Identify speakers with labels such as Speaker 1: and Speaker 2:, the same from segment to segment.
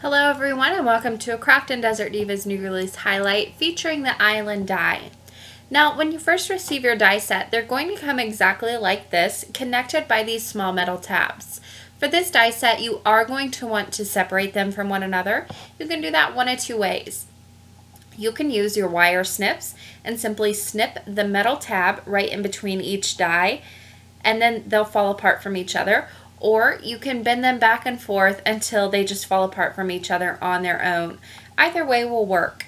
Speaker 1: Hello everyone and welcome to a Craftin Desert Divas new release highlight featuring the island die. Now when you first receive your die set, they're going to come exactly like this, connected by these small metal tabs. For this die set, you are going to want to separate them from one another. You can do that one of two ways. You can use your wire snips and simply snip the metal tab right in between each die, and then they'll fall apart from each other. Or you can bend them back and forth until they just fall apart from each other on their own. Either way will work.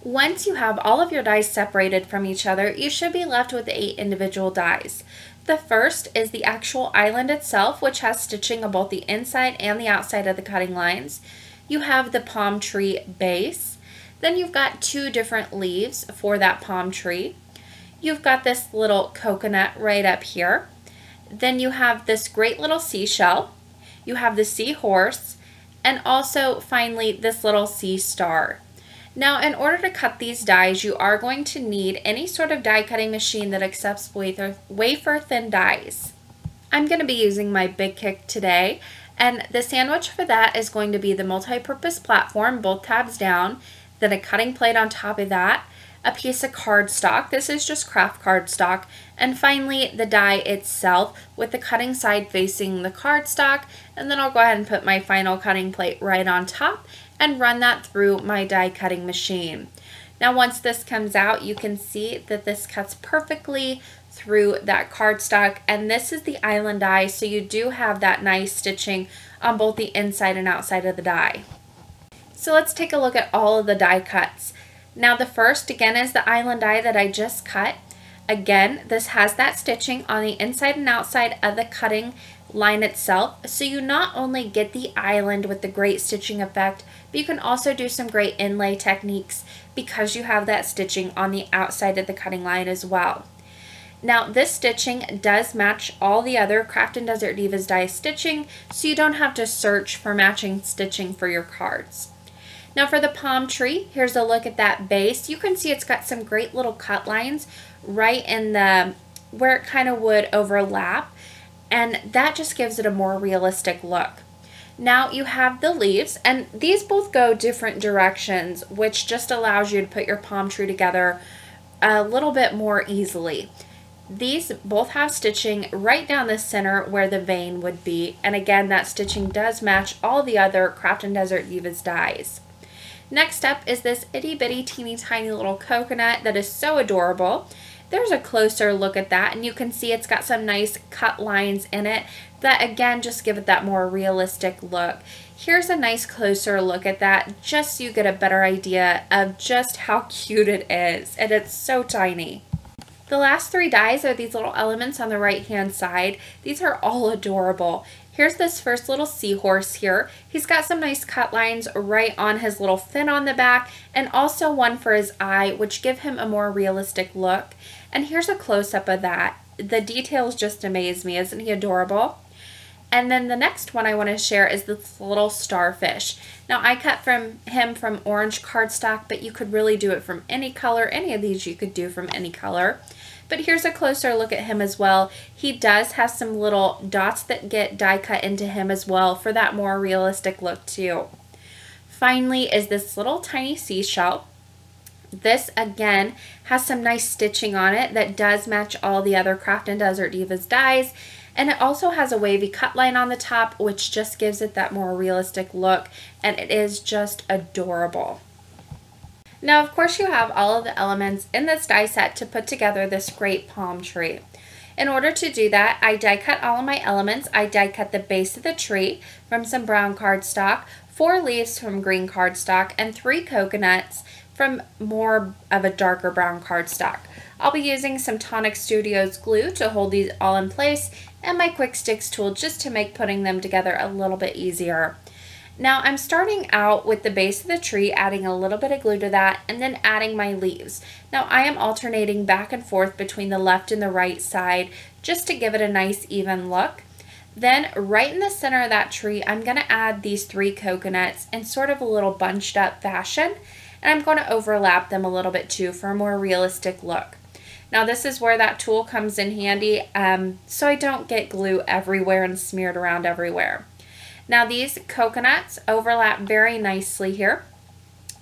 Speaker 1: Once you have all of your dies separated from each other, you should be left with 8 individual dies. The first is the actual island itself, which has stitching on both the inside and the outside of the cutting lines. You have the palm tree base. Then you've got 2 different leaves for that palm tree. You've got this little coconut right up here. Then you have this great little seashell, you have the seahorse, and also finally this little sea star. Now in order to cut these dies, you are going to need any sort of die cutting machine that accepts wafer thin dies. I'm going to be using my Big Kick today, and the sandwich for that is going to be the multi-purpose platform, both tabs down, then a cutting plate on top of that, a piece of cardstock, this is just craft cardstock, and finally the die itself with the cutting side facing the cardstock, and then I'll go ahead and put my final cutting plate right on top and run that through my die cutting machine. Now once this comes out, you can see that this cuts perfectly through that cardstock, and this is the island die, so you do have that nice stitching on both the inside and outside of the die. So let's take a look at all of the die cuts. Now the first, again, is the island die that I just cut. Again, this has that stitching on the inside and outside of the cutting line itself, so you not only get the island with the great stitching effect, but you can also do some great inlay techniques because you have that stitching on the outside of the cutting line as well. Now this stitching does match all the other Craftin Desert Divas die stitching, so you don't have to search for matching stitching for your cards. Now for the palm tree, here's a look at that base. You can see it's got some great little cut lines right in the where it kind of would overlap, and that just gives it a more realistic look. Now you have the leaves, and these both go different directions, which just allows you to put your palm tree together a little bit more easily. These both have stitching right down the center where the vein would be, and again that stitching does match all the other Craftin Desert Divas dies. Next up is this itty bitty teeny tiny little coconut that is so adorable. There's a closer look at that, and you can see it's got some nice cut lines in it that again just give it that more realistic look. Here's a nice closer look at that, just so you get a better idea of just how cute it is, and it's so tiny. The last 3 dies are these little elements on the right hand side. These are all adorable. Here's this first little seahorse here. He's got some nice cut lines right on his little fin on the back, and also one for his eye, which give him a more realistic look. And here's a close-up of that. The details just amaze me. Isn't he adorable? And then the next one I want to share is this little starfish. Now I cut him from orange cardstock, but you could really do it from any color. Any of these you could do from any color. But here's a closer look at him as well. He does have some little dots that get die cut into him as well for that more realistic look too. Finally is this little tiny seashell. This again has some nice stitching on it that does match all the other Craftin Desert Divas dies, and it also has a wavy cut line on the top, which just gives it that more realistic look, and it is just adorable. Now of course you have all of the elements in this die set to put together this great palm tree. In order to do that, I die cut all of my elements. I die cut the base of the tree from some brown cardstock, 4 leaves from green cardstock, and 3 coconuts from more of a darker brown cardstock. I'll be using some Tonic Studios glue to hold these all in place, and my Quick Sticks tool just to make putting them together a little bit easier. Now I'm starting out with the base of the tree, adding a little bit of glue to that, and then adding my leaves. Now I am alternating back and forth between the left and the right side just to give it a nice even look. Then right in the center of that tree, I'm going to add these 3 coconuts in sort of a little bunched up fashion, and I'm going to overlap them a little bit too for a more realistic look. Now this is where that tool comes in handy, so I don't get glue everywhere and smeared around everywhere. Now these coconuts overlap very nicely here.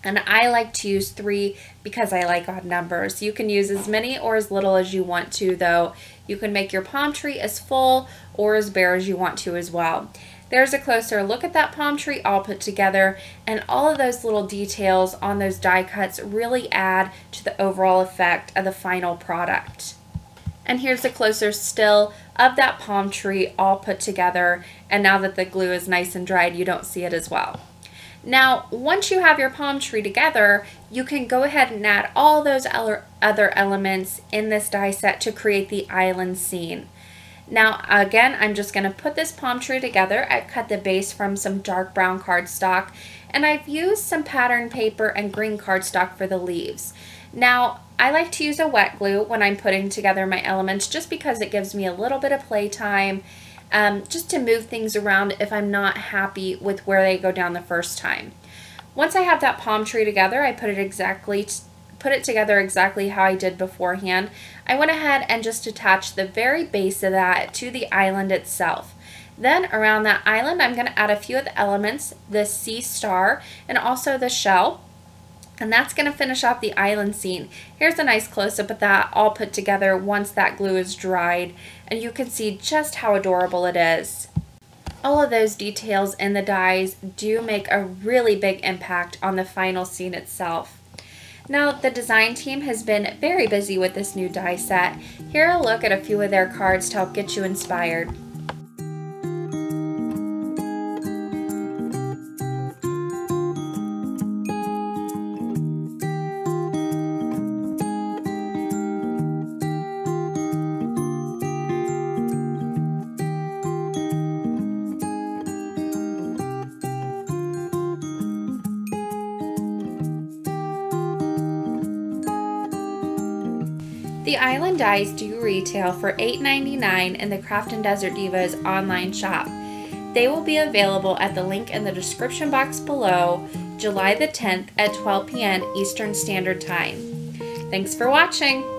Speaker 1: And I like to use 3 because I like odd numbers. You can use as many or as little as you want to though. You can make your palm tree as full or as bare as you want to as well. There's a closer look at that palm tree all put together, and all of those little details on those die cuts really add to the overall effect of the final product. And here's a closer still of that palm tree all put together, and now that the glue is nice and dried, you don't see it as well. Now, once you have your palm tree together, you can go ahead and add all those other elements in this die set to create the island scene. Now, again, I'm just going to put this palm tree together. I cut the base from some dark brown cardstock, and I've used some pattern paper and green cardstock for the leaves. Now, I like to use a wet glue when I'm putting together my elements just because it gives me a little bit of play time. Just to move things around if I'm not happy with where they go down the first time. Once I have that palm tree together, I put it together exactly how I did beforehand. I went ahead and just attached the very base of that to the island itself. Then around that island, I'm going to add a few of the elements, the sea star and also the shell. And that's going to finish off the island scene. Here's a nice close-up of that all put together once that glue is dried, and you can see just how adorable it is. All of those details in the dies do make a really big impact on the final scene itself. Now, the design team has been very busy with this new die set. Here a look at a few of their cards to help get you inspired. The island dies do retail for $8.99 in the Craftin Desert Divas online shop. They will be available at the link in the description box below, July the 10th at 12 p.m. Eastern Standard Time. Thanks for watching!